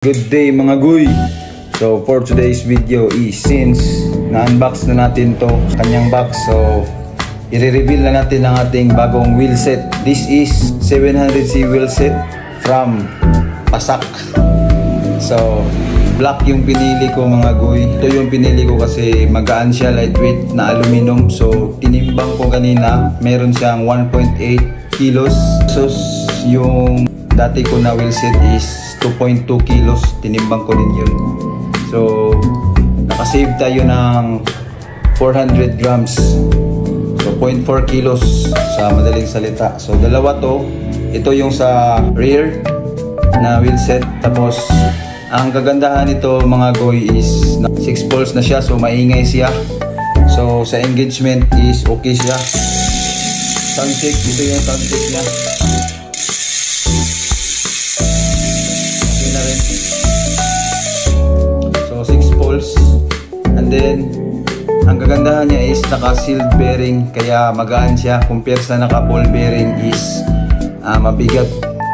Good day mga guy! So for today's video is since na-unbox na natin to kanyang box, so i-reveal na natin ang ating bagong wheel set. This is 700C wheel set from Pasak. So black yung pinili ko mga guy. Ito yung pinili ko kasi magaan siya, lightweight na aluminum. So tinimbang ko kanina, meron siyang 1.8 kilos. So yung dati ko na wheel set is 2.2 kilos, tinimbang ko din yun. So nakasave tayo ng 400 grams, so 0.4 kilos sa madaling salita. So dalawa to, ito yung sa rear na wheel set. Tapos ang kagandahan nito mga goy is 6 poles na siya, so maingay siya. So sa engagement is okay siya. Sound check, ito yung sound check niya. So 6 poles, and then ang kagandahan niya is naka sealed bearing, kaya magaan siya compare sa naka ball bearing is mabigat.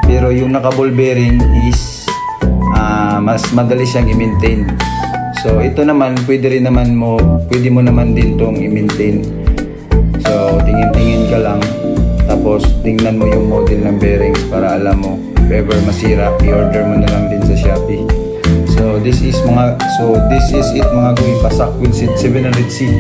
Pero yung naka ball bearing is mas madali siyang i-maintain. So ito naman pwede mo naman din tong i-maintain. So tingin-tingin ka lang, tapos tingnan mo yung model ng bearings para alam mo if ever masira, i-order mo na lang din sa Shopee. So this is it mga guy, Pasak wheel set 700C.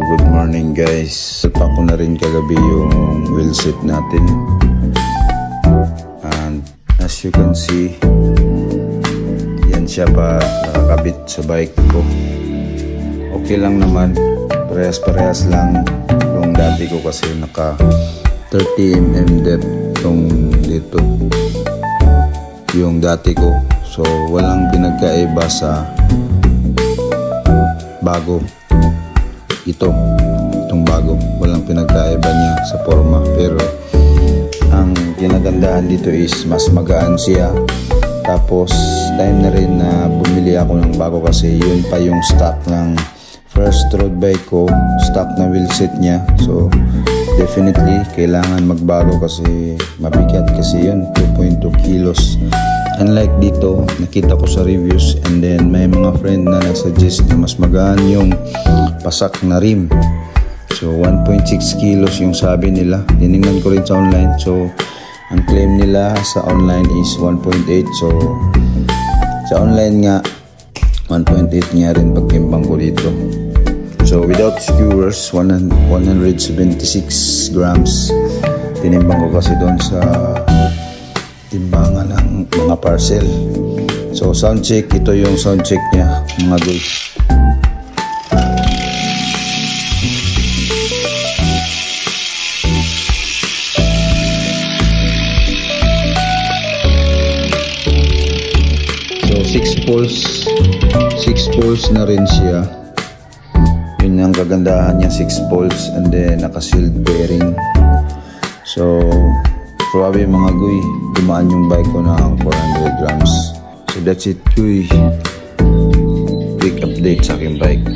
Good morning guys. Salpa ko na rin kagabi yung wheel set natin, and as you can see, yan siya pa nakakabit sa bike ko. Okay lang naman, parehas lang yung dati ko kasi naka 30mm depth tong dito yung dati ko. So walang pinagkaiba sa bago. Itong bago, walang pinagkaiba niya sa forma, pero ang ginagandahan dito is mas magaan siya. Tapos time na rin na bumili ako ng bago kasi yun pa yung stock ng first road bike ko, stock na wheel set niya. So definitely kailangan magbago kasi mabigat kasi yun, 2.2 kilos. Unlike dito, nakita ko sa reviews, and then may mga friend na nagsuggest na mas magaan yung Pasak na rim. So 1.6 kilos yung sabi nila. Tinignan ko rin sa online. So ang claim nila sa online is 1.8. So sa online nga 1.8 nga rin pagtimbang ko dito. So without skewers, 176 grams. Tinimbang ko kasi doon sa timbangan ng mga parcel. So sound check, ito yung sound check niya mga guys. So 6 poles na rin siya. Yun ang kagandahan niya, 6 poles, and then naka sealed bearing. So grabe mga guy, dumaan yung bike ko ng 400 grams. So that's it guy, quick update sa aking bike.